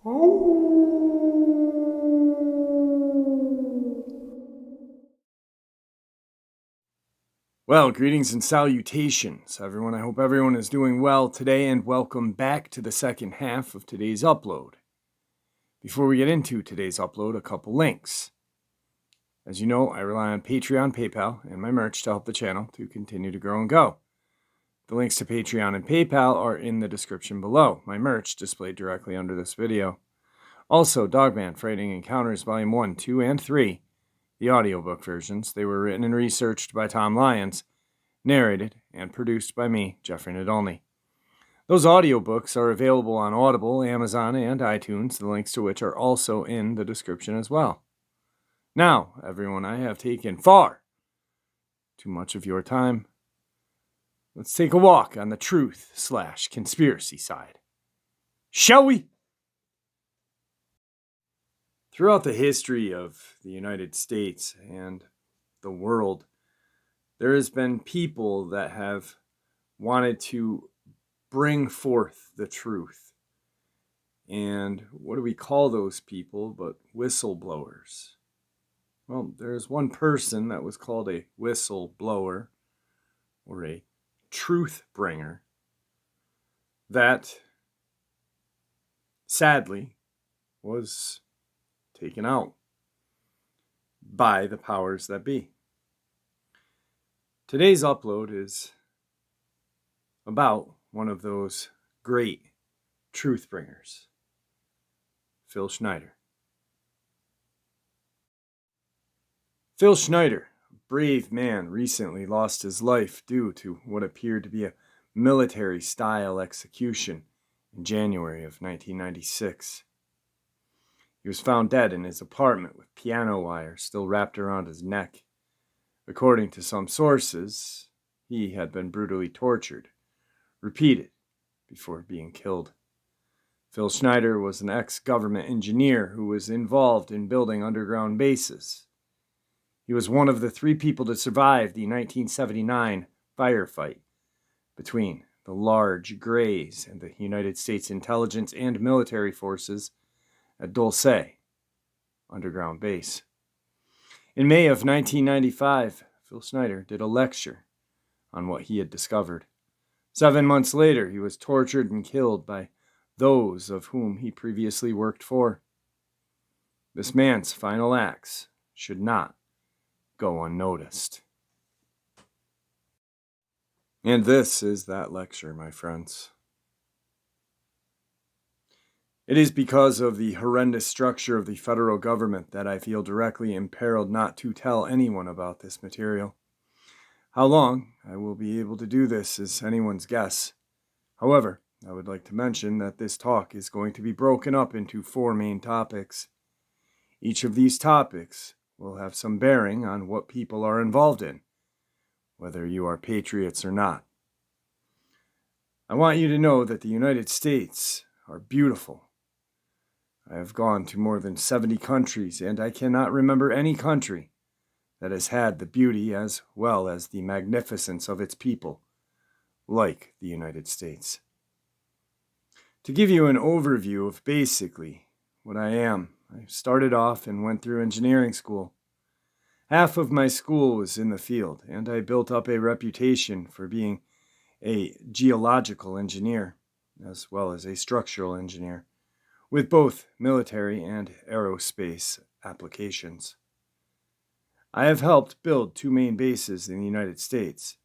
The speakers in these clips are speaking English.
Well, greetings and salutations, everyone. I hope everyone is doing well today, and welcome back to the second half of today's upload. Before we get into today's upload, a couple links. As you know, I rely on Patreon, PayPal, and my merch to help the channel to continue to grow and go. The links to Patreon and PayPal are in the description below, my merch displayed directly under this video. Also, Dogman, Frightening Encounters Volume 1, 2, and 3, the audiobook versions. They were written and researched by Tom Lyons, narrated and produced by me, Jeffrey Nadolny. Those audiobooks are available on Audible, Amazon, and iTunes, the links to which are also in the description as well. Now, everyone, I have taken far too much of your time. Let's take a walk on the truth/conspiracy side. Shall we? Throughout the history of the United States and the world, there has been people that have wanted to bring forth the truth. And what do we call those people but whistleblowers? Well, there's one person that was called a whistleblower or a truth bringer that sadly was taken out by the powers that be. Today's upload is about one of those great truth bringers, Phil Schneider. Phil Schneider, a brave man, recently lost his life due to what appeared to be a military-style execution in January of 1996. He was found dead in his apartment with piano wire still wrapped around his neck. According to some sources, he had been brutally tortured, repeated, before being killed. Phil Schneider was an ex-government engineer who was involved in building underground bases. He was one of the 3 people to survive the 1979 firefight between the Large Grays and the United States intelligence and military forces at Dulce underground base. In May of 1995, Phil Schneider did a lecture on what he had discovered. 7 months later, he was tortured and killed by those of whom he previously worked for. This man's final acts should not go unnoticed. And this is that lecture, my friends. It is because of the horrendous structure of the federal government that I feel directly imperiled not to tell anyone about this material. How long I will be able to do this is anyone's guess. However, I would like to mention that this talk is going to be broken up into 4 main topics. Each of these topics will have some bearing on what people are involved in, whether you are patriots or not. I want you to know that the United States are beautiful. I have gone to more than 70 countries, and I cannot remember any country that has had the beauty as well as the magnificence of its people, like the United States. To give you an overview of basically what I am, I started off and went through engineering school. Half of my school was in the field, and I built up a reputation for being a geological engineer, as well as a structural engineer, with both military and aerospace applications. I have helped build 2 main bases in the United States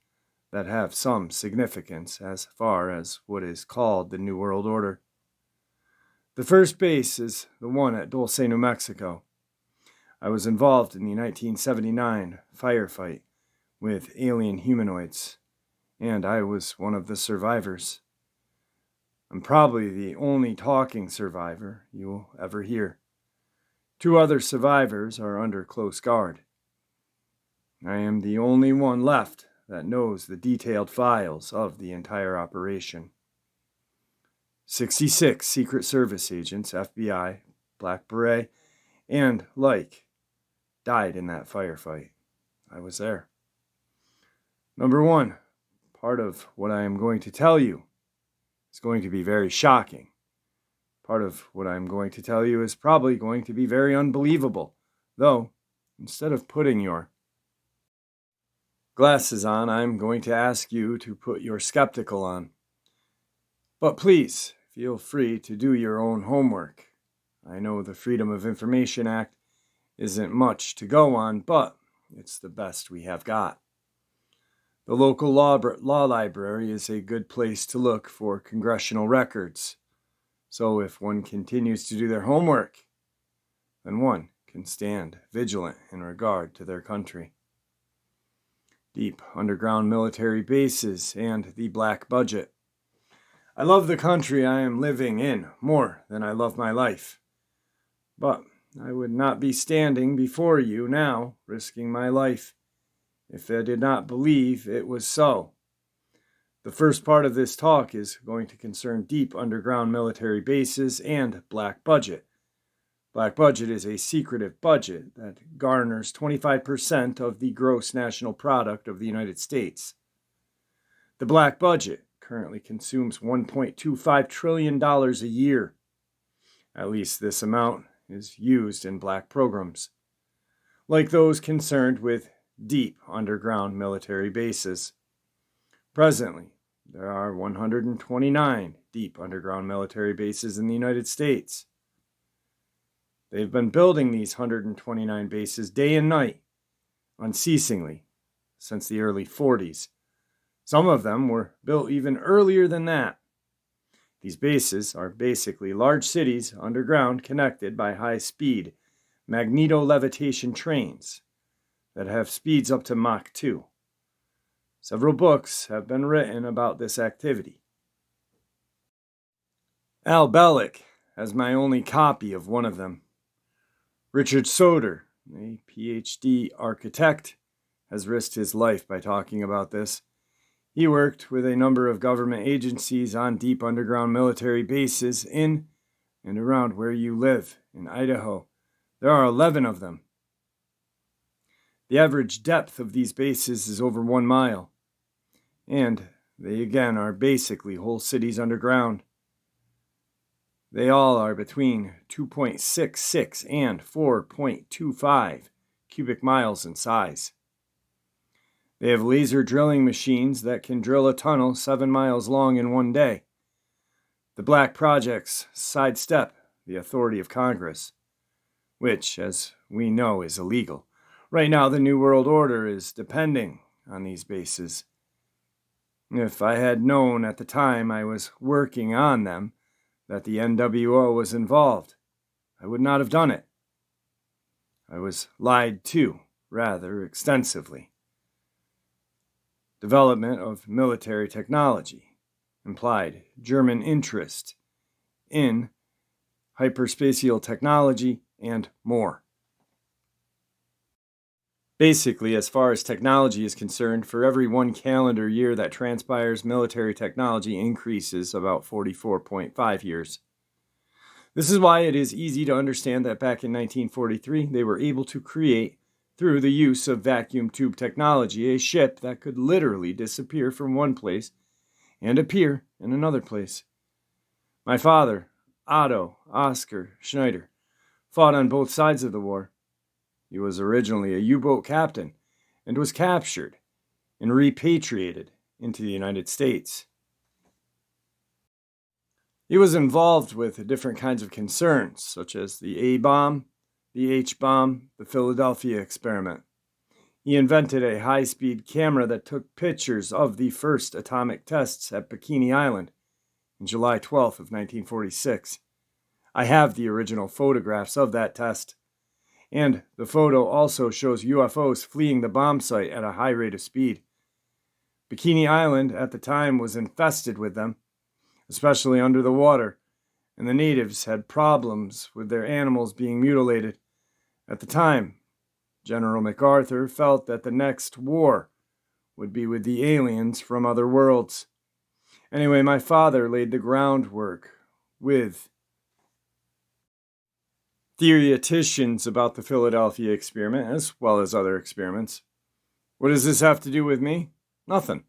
that have some significance as far as what is called the New World Order. The first base is the one at Dulce, New Mexico. I was involved in the 1979 firefight with alien humanoids, and I was one of the survivors. I'm probably the only talking survivor you will ever hear. 2 other survivors are under close guard. I am the only one left that knows the detailed files of the entire operation. 66 Secret Service agents, FBI, Black Beret, and like, died in that firefight. I was there. Number 1, part of what I am going to tell you is going to be very shocking, Part of what I'm going to tell you is probably going to be very unbelievable, though, instead of putting your glasses on, I'm going to ask you to put your skeptical on. But please, feel free to do your own homework. I know the Freedom of Information Act isn't much to go on, but it's the best we have got. The local law library is a good place to look for congressional records. So if one continues to do their homework, then one can stand vigilant in regard to their country. Deep underground military bases and the black budget. I love the country I am living in more than I love my life. But I would not be standing before you now, risking my life, if I did not believe it was so. The first part of this talk is going to concern deep underground military bases and black budget. Black budget is a secretive budget that garners 25% of the gross national product of the United States. The black budget currently consumes $1.25 trillion a year. At least this amount is used in black programs, like those concerned with deep underground military bases. Presently, there are 129 deep underground military bases in the United States. They've been building these 129 bases day and night, unceasingly, since the early 40s. Some of them were built even earlier than that. These bases are basically large cities underground connected by high-speed magneto-levitation trains that have speeds up to Mach 2. Several books have been written about this activity. Al Bellick has my only copy of one of them. Richard Soder, a PhD architect, has risked his life by talking about this. He worked with a number of government agencies on deep underground military bases in and around where you live, in Idaho. There are 11 of them. The average depth of these bases is over 1 mile. And they again are basically whole cities underground. They all are between 2.66 and 4.25 cubic miles in size. They have laser drilling machines that can drill a tunnel 7 miles long in one day. The black projects sidestep the authority of Congress, which, as we know, is illegal. Right now, the New World Order is depending on these bases. If I had known at the time I was working on them that the NWO was involved, I would not have done it. I was lied to rather extensively. Development of military technology implied German interest in hyperspatial technology and more. Basically, as far as technology is concerned, for every 1 calendar year that transpires, military technology increases about 44.5 years. This is why it is easy to understand that back in 1943, they were able to create, through the use of vacuum tube technology, a ship that could literally disappear from one place and appear in another place. My father, Otto Oscar Schneider, fought on both sides of the war. He was originally a U-boat captain and was captured and repatriated into the United States. He was involved with different kinds of concerns, such as the A-bomb, the H-bomb, the Philadelphia experiment. He invented a high-speed camera that took pictures of the first atomic tests at Bikini Island on July 12th of 1946. I have the original photographs of that test. And the photo also shows UFOs fleeing the bomb site at a high rate of speed. Bikini Island at the time was infested with them, especially under the water, and the natives had problems with their animals being mutilated. At the time, General MacArthur felt that the next war would be with the aliens from other worlds. Anyway, my father laid the groundwork with theoreticians about the Philadelphia experiment, as well as other experiments. What does this have to do with me? Nothing.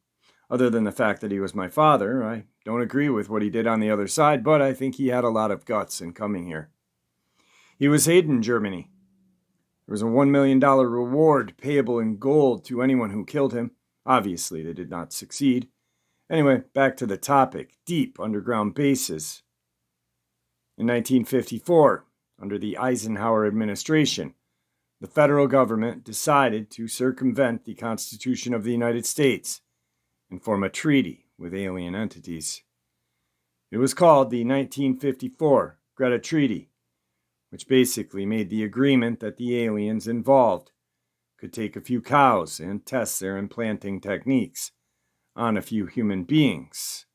Other than the fact that he was my father, I don't agree with what he did on the other side, but I think he had a lot of guts in coming here. He was hated in Germany. There was a $1 million reward payable in gold to anyone who killed him. Obviously, they did not succeed. Anyway, back to the topic, deep underground bases. In 1954, under the Eisenhower administration, the federal government decided to circumvent the Constitution of the United States and form a treaty with alien entities. It was called the 1954 Greta Treaty, which basically made the agreement that the aliens involved could take a few cows and test their implanting techniques on a few human beings.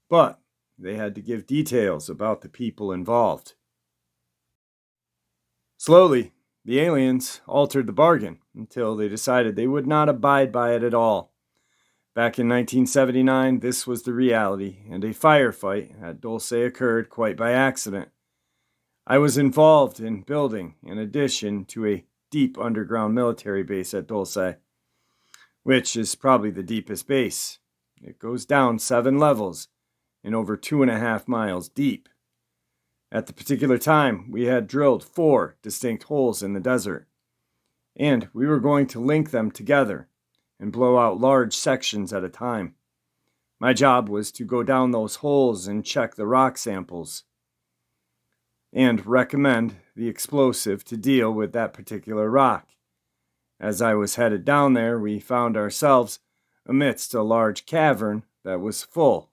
But they had to give details about the people involved. Slowly, the aliens altered the bargain until they decided they would not abide by it at all. Back in 1979, this was the reality, and a firefight at Dulce occurred quite by accident. I was involved in building an addition to a deep underground military base at Dulce, which is probably the deepest base. It goes down 7 levels and over 2.5 miles deep. At the particular time, we had drilled 4 distinct holes in the desert, and we were going to link them together and blow out large sections at a time. My job was to go down those holes and check the rock samples and recommend the explosive to deal with that particular rock. As I was headed down there, we found ourselves amidst a large cavern that was full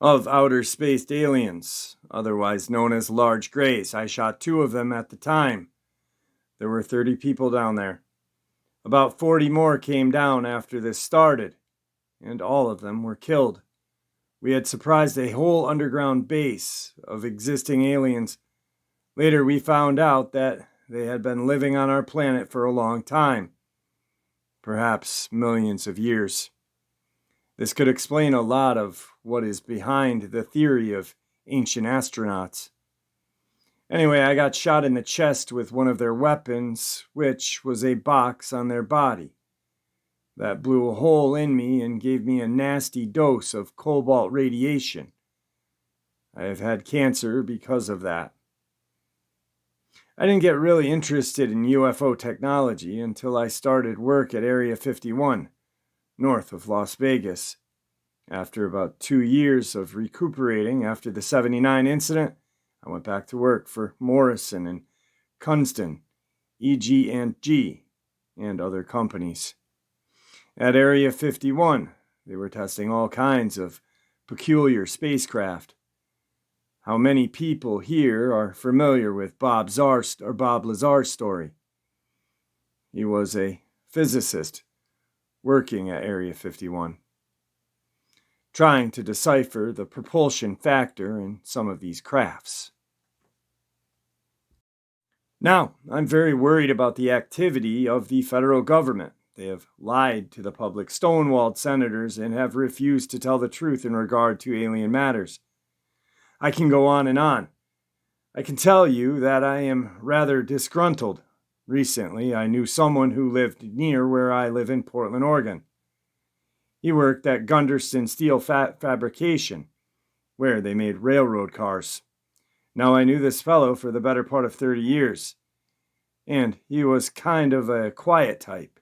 of outer spaced aliens, otherwise known as large grays. I shot 2 of them at the time. There were 30 people down there. About 40 more came down after this started, and all of them were killed. We had surprised a whole underground base of existing aliens. Later we found out that they had been living on our planet for a long time, perhaps millions of years. This could explain a lot of what is behind the theory of ancient astronauts. Anyway, I got shot in the chest with one of their weapons, which was a box on their body. That blew a hole in me and gave me a nasty dose of cobalt radiation. I have had cancer because of that. I didn't get really interested in UFO technology until I started work at Area 51, north of Las Vegas. After about 2 years of recuperating after the '79 incident, I went back to work for Morrison and Kunston, EG&G, and other companies. At Area 51, they were testing all kinds of peculiar spacecraft. How many people here are familiar with Bob Lazar's story? He was a physicist working at Area 51, trying to decipher the propulsion factor in some of these crafts. Now, I'm very worried about the activity of the federal government. They have lied to the public, stonewalled senators, and have refused to tell the truth in regard to alien matters. I can go on and on. I can tell you that I am rather disgruntled. Recently, I knew someone who lived near where I live in Portland, Oregon. He worked at Gunderson Steel Fabrication, where they made railroad cars. Now, I knew this fellow for the better part of 30 years, and he was kind of a quiet type.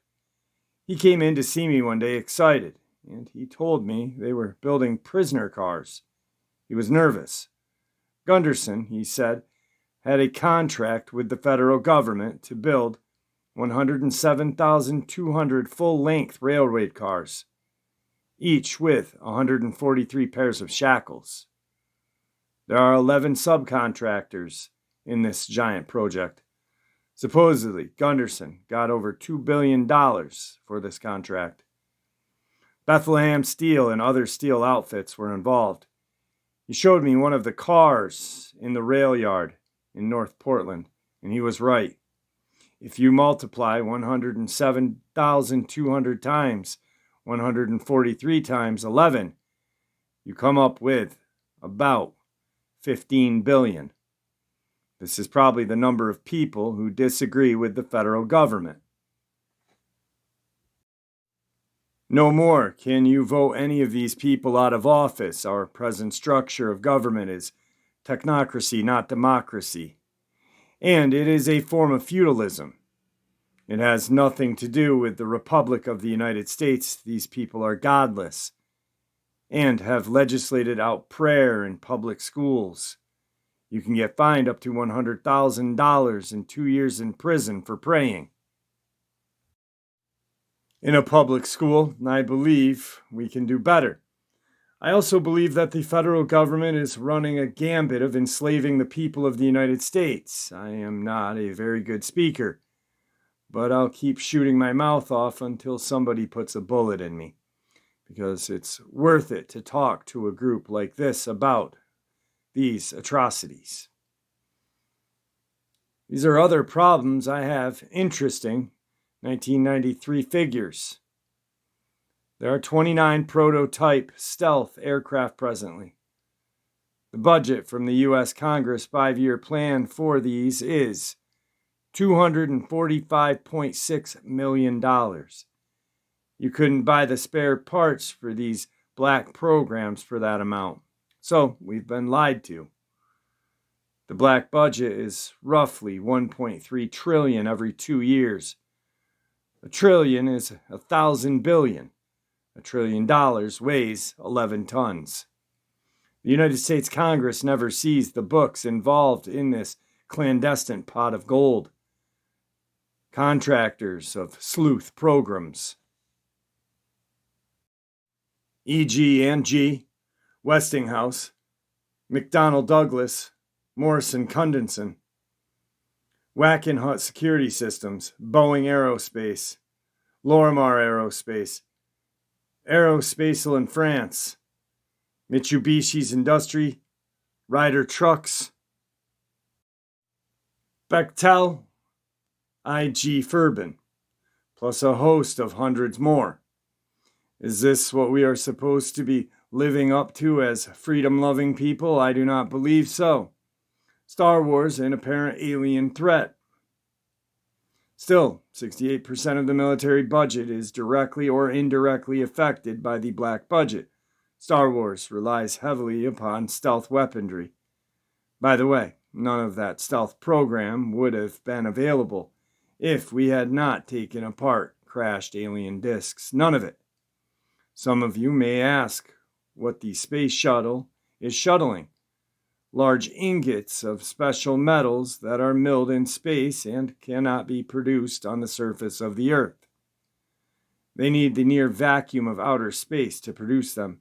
He came in to see me one day excited, and he told me they were building prisoner cars. He was nervous. Gunderson, he said, had a contract with the federal government to build 107,200 full-length railroad cars, each with 143 pairs of shackles. There are 11 subcontractors in this giant project. Supposedly, Gunderson got over $2 billion for this contract. Bethlehem Steel and other steel outfits were involved. He showed me one of the cars in the rail yard in North Portland, and he was right. If you multiply 107,200 times 143 times 11, you come up with about 15 billion. This is probably the number of people who disagree with the federal government. No more can you vote any of these people out of office. Our present structure of government is technocracy, not democracy. And it is a form of feudalism. It has nothing to do with the Republic of the United States. These people are godless and have legislated out prayer in public schools. You can get fined up to $100,000 and 2 years in prison for praying. In a public school, I believe we can do better. I also believe that the federal government is running a gambit of enslaving the people of the United States. I am not a very good speaker, but I'll keep shooting my mouth off until somebody puts a bullet in me, because it's worth it to talk to a group like this about these atrocities. These are other problems I have. Interesting 1993 figures. There are 29 prototype stealth aircraft presently. The budget from the U.S. Congress 5-year plan for these is $245.6 million. You couldn't buy the spare parts for these black programs for that amount. So we've been lied to. The black budget is roughly $1.3 trillion every 2 years. A trillion is 1,000 billion. $1 trillion weighs 11 tons. The United States Congress never sees the books involved in this clandestine pot of gold. Contractors of sleuth programs. EG&G, Westinghouse, McDonnell Douglas, Morrison Condonson, Wackenhut Security Systems, Boeing Aerospace, Lorimar Aerospace, Aerospace in France, Mitsubishi's Industry, Ryder Trucks, Bechtel, IG Farben, plus a host of hundreds more. Is this what we are supposed to be living up to as freedom-loving people? I do not believe so. Star Wars, an apparent alien threat. Still, 68% of the military budget is directly or indirectly affected by the black budget. Star Wars relies heavily upon stealth weaponry. By the way, none of that stealth program would have been available if we had not taken apart crashed alien discs. None of it. Some of you may ask what the space shuttle is shuttling. Large ingots of special metals that are milled in space and cannot be produced on the surface of the Earth. They need the near vacuum of outer space to produce them.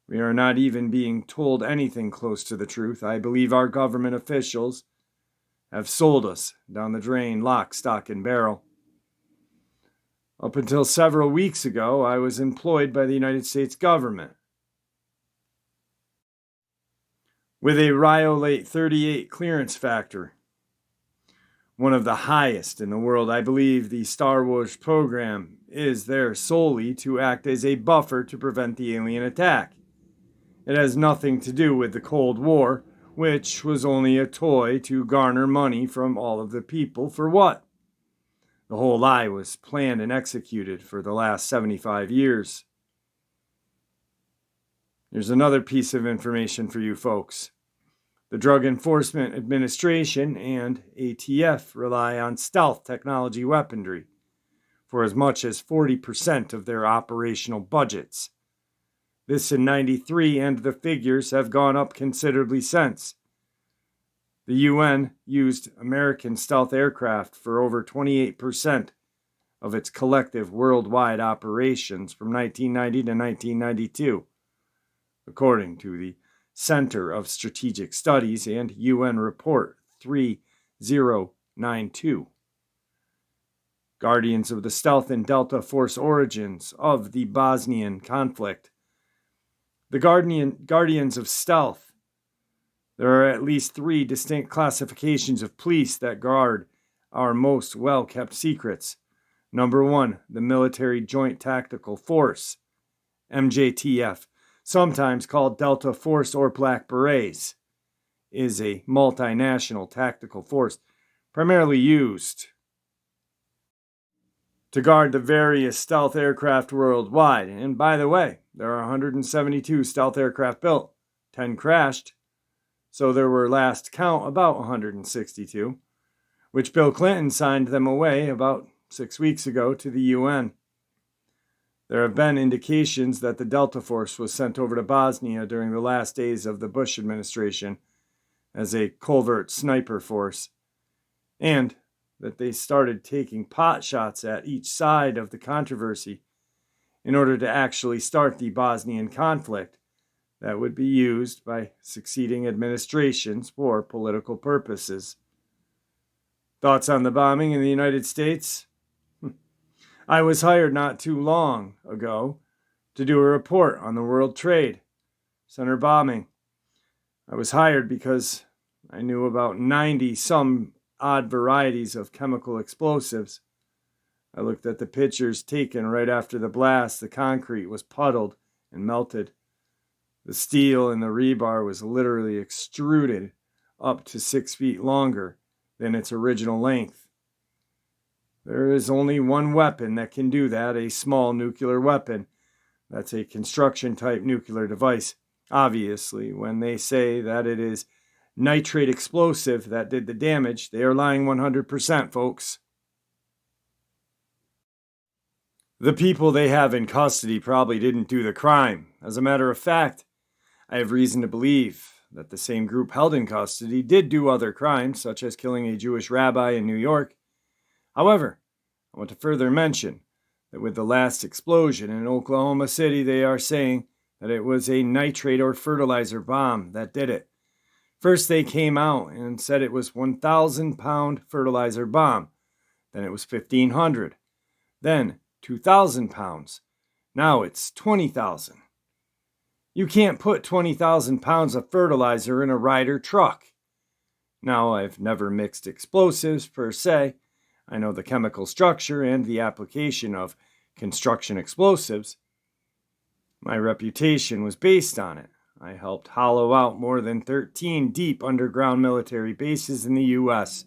We are not even being told anything close to the truth. I believe our government officials have sold us down the drain, lock, stock, and barrel. Up until several weeks ago, I was employed by the United States government with a Rhyolite 38 clearance factor, one of the highest in the world. I believe the Star Wars program is there solely to act as a buffer to prevent the alien attack. It has nothing to do with the Cold War, which was only a toy to garner money from all of the people. For what? The whole lie was planned and executed for the last 75 years. Here's another piece of information for you folks. The Drug Enforcement Administration and ATF rely on stealth technology weaponry for as much as 40% of their operational budgets. This in 93, and the figures have gone up considerably since. The UN used American stealth aircraft for over 28% of its collective worldwide operations from 1990 to 1992, according to the Center of Strategic Studies and UN Report 3092. Guardians of the Stealth and Delta Force origins of the Bosnian conflict. The Guardians of Stealth. There are at least 3 distinct classifications of police that guard our most well-kept secrets. Number 1, the Military Joint Tactical Force, MJTF, sometimes called Delta Force or Black Berets, is a multinational tactical force primarily used to guard the various stealth aircraft worldwide. And by the way, there are 172 stealth aircraft built, 10 crashed, so there were last count about 162, which Bill Clinton signed them away about 6 weeks ago to the UN. There have been indications that the Delta Force was sent over to Bosnia during the last days of the Bush administration as a covert sniper force, and that they started taking pot shots at each side of the controversy in order to actually start the Bosnian conflict that would be used by succeeding administrations for political purposes. Thoughts on the bombing in the United States? I was hired not too long ago to do a report on the World Trade Center bombing. I was hired because I knew about 90 some odd varieties of chemical explosives. I looked at the pictures taken right after the blast. The concrete was puddled and melted. The steel in the rebar was literally extruded up to 6 feet longer than its original length. There is only one weapon that can do that, a small nuclear weapon. That's a construction-type nuclear device. Obviously, when they say that it is nitrate explosive that did the damage, they are lying 100%, folks. The people they have in custody probably didn't do the crime. As a matter of fact, I have reason to believe that the same group held in custody did do other crimes, such as killing a Jewish rabbi in New York. However, I want to further mention that with the last explosion in Oklahoma City, they are saying that it was a nitrate or fertilizer bomb that did it. First, they came out and said it was 1,000-pound fertilizer bomb. Then it was 1,500. Then 2,000 pounds. Now it's 20,000. You can't put 20,000 pounds of fertilizer in a Ryder truck. Now, I've never mixed explosives per se. I know the chemical structure and the application of construction explosives. My reputation was based on it. I helped hollow out more than 13 deep underground military bases in the U.S.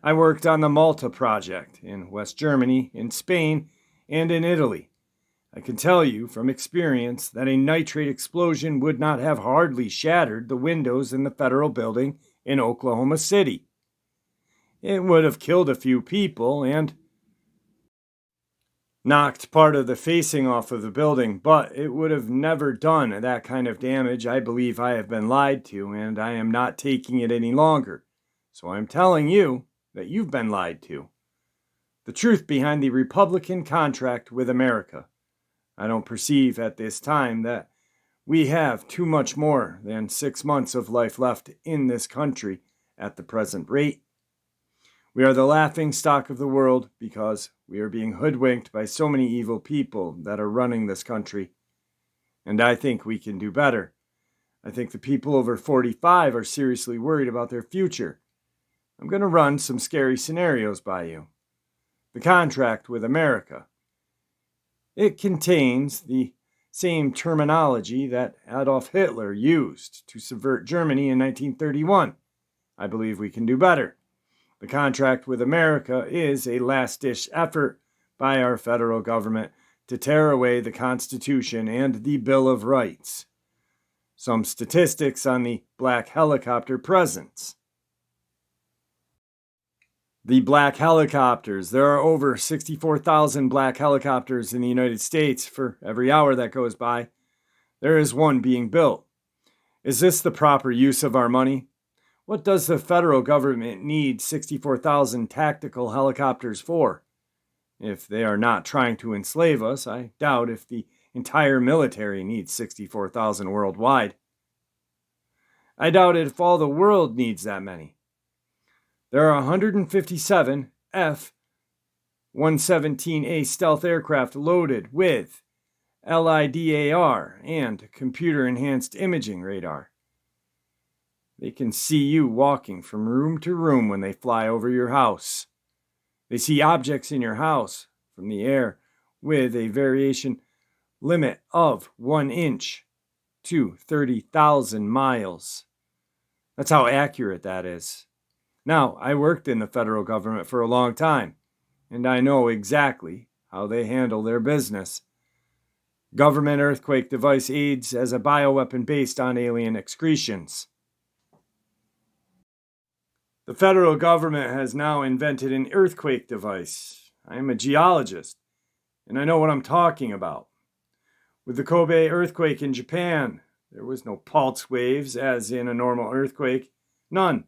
I worked on the Malta project in West Germany, in Spain, and in Italy. I can tell you from experience that a nitrate explosion would not have hardly shattered the windows in the federal building in Oklahoma City. It would have killed a few people and knocked part of the facing off of the building, but it would have never done that kind of damage. I believe I have been lied to, and I am not taking it any longer. So I'm telling you that you've been lied to. The truth behind the Republican contract with America. I don't perceive at this time that we have too much more than 6 months of life left in this country at the present rate. We are the laughing stock of the world because we are being hoodwinked by so many evil people that are running this country. And I think we can do better. I think the people over 45 are seriously worried about their future. I'm going to run some scary scenarios by you. The contract with America. It contains the same terminology that Adolf Hitler used to subvert Germany in 1931. I believe we can do better. The contract with America is a last-ditch effort by our federal government to tear away the Constitution and the Bill of Rights. Some statistics on the black helicopter presence. The black helicopters. There are over 64,000 black helicopters in the United States. For every hour that goes by, there is one being built. Is this the proper use of our money? What does the federal government need 64,000 tactical helicopters for? If they are not trying to enslave us, I doubt if the entire military needs 64,000 worldwide. I doubt if all the world needs that many. There are 157 F-117A stealth aircraft loaded with LIDAR and computer-enhanced imaging radar. They can see you walking from room to room when they fly over your house. They see objects in your house from the air with a variation limit of 1 inch to 30,000 miles. That's how accurate that is. Now, I worked in the federal government for a long time. and I know exactly how they handle their business. Government earthquake device aids as a bioweapon based on alien excretions. The federal government has now invented an earthquake device. I am a geologist, and I know what I'm talking about. With the Kobe earthquake in Japan, there was no pulse waves as in a normal earthquake. None.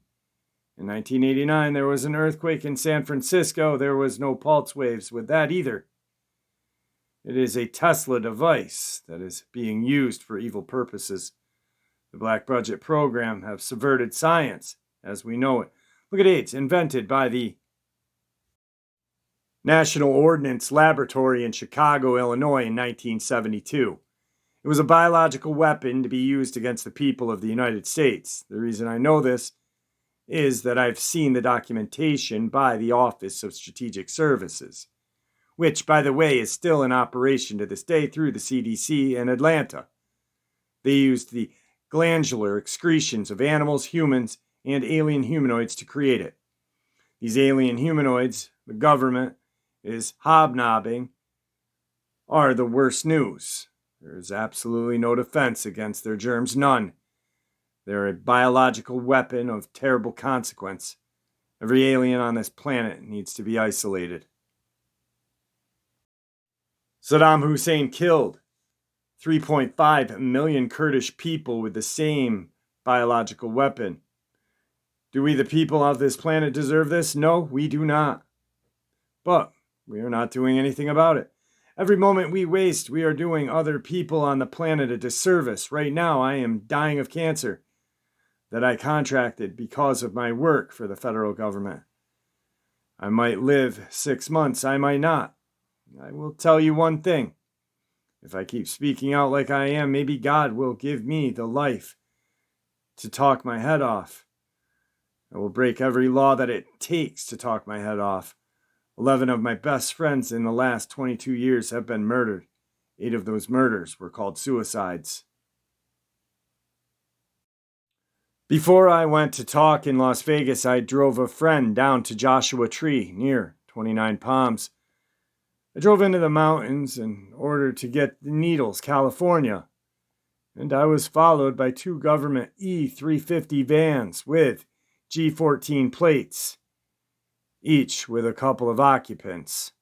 In 1989, there was an earthquake in San Francisco. There was no pulse waves with that either. It is a Tesla device that is being used for evil purposes. The Black Budget program have subverted science as we know it. Look at AIDS, invented by the National Ordnance Laboratory in Chicago, Illinois in 1972. It was a biological weapon to be used against the people of the United States. The reason I know this is that I've seen the documentation by the Office of Strategic Services, which, by the way, is still in operation to this day through the CDC in Atlanta. They used the glandular excretions of animals, humans, and alien humanoids to create it. These alien humanoids, the government is hobnobbing, are the worst news. There is absolutely no defense against their germs, none. They're a biological weapon of terrible consequence. Every alien on this planet needs to be isolated. Saddam Hussein killed 3.5 million Kurdish people with the same biological weapon. Do we, the people of this planet, deserve this? No, we do not. But we are not doing anything about it. Every moment we waste, we are doing other people on the planet a disservice. Right now, I am dying of cancer that I contracted because of my work for the federal government. I might live 6 months, I might not. I will tell you one thing. If I keep speaking out like I am, maybe God will give me the life to talk my head off. I will break every law that it takes to talk my head off. 11 of my best friends in the last 22 years have been murdered. 8 of those murders were called suicides. Before I went to talk in Las Vegas, I drove a friend down to Joshua Tree near 29 Palms. I drove into the mountains in order to get to Needles, California, and I was followed by 2 government E350 vans with G14 plates, each with a couple of occupants,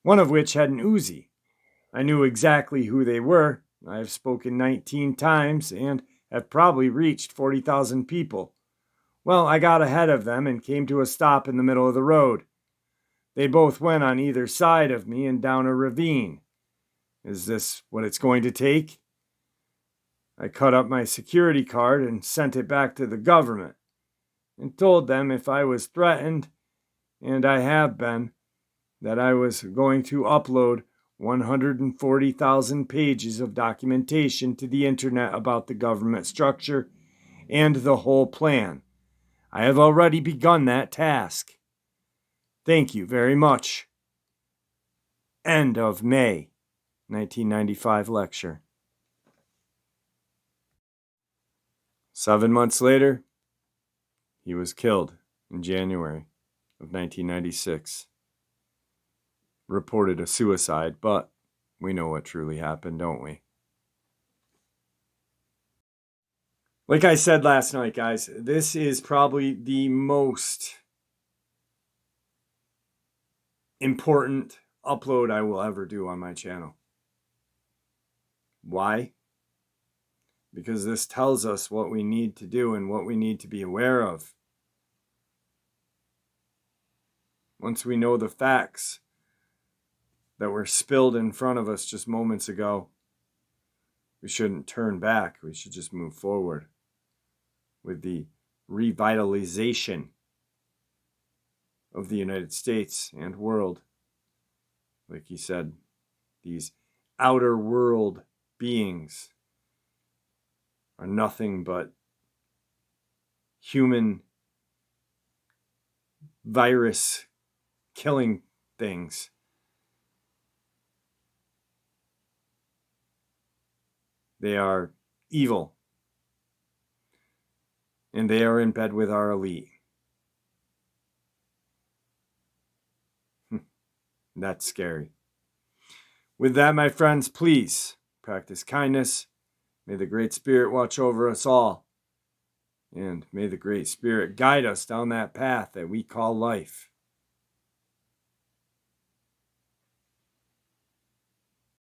one of which had an Uzi. I knew exactly who they were. I have spoken 19 times and have probably reached 40,000 people. Well, I got ahead of them and came to a stop in the middle of the road. They both went on either side of me and down a ravine. Is this what it's going to take? I cut up my security card and sent it back to the government and told them if I was threatened, and I have been, that I was going to upload 140,000 pages of documentation to the internet about the government structure and the whole plan. I have already begun that task. Thank you very much. End of May 1995 lecture. 7 months later, he was killed in January of 1996. Reported a suicide, but we know what truly happened, don't we? Like I said last night, guys, this is probably the most important upload I will ever do on my channel. Why? Because this tells us what we need to do and what we need to be aware of. Once we know the facts that were spilled in front of us just moments ago, we shouldn't turn back. We should just move forward with the revitalization of the United States and world. Like he said, these outer world beings are nothing but human virus killing things. They are evil. And they are in bed with our elite. And that's scary. With that, my friends, please practice kindness. May the Great Spirit watch over us all. And may the Great Spirit guide us down that path that we call life.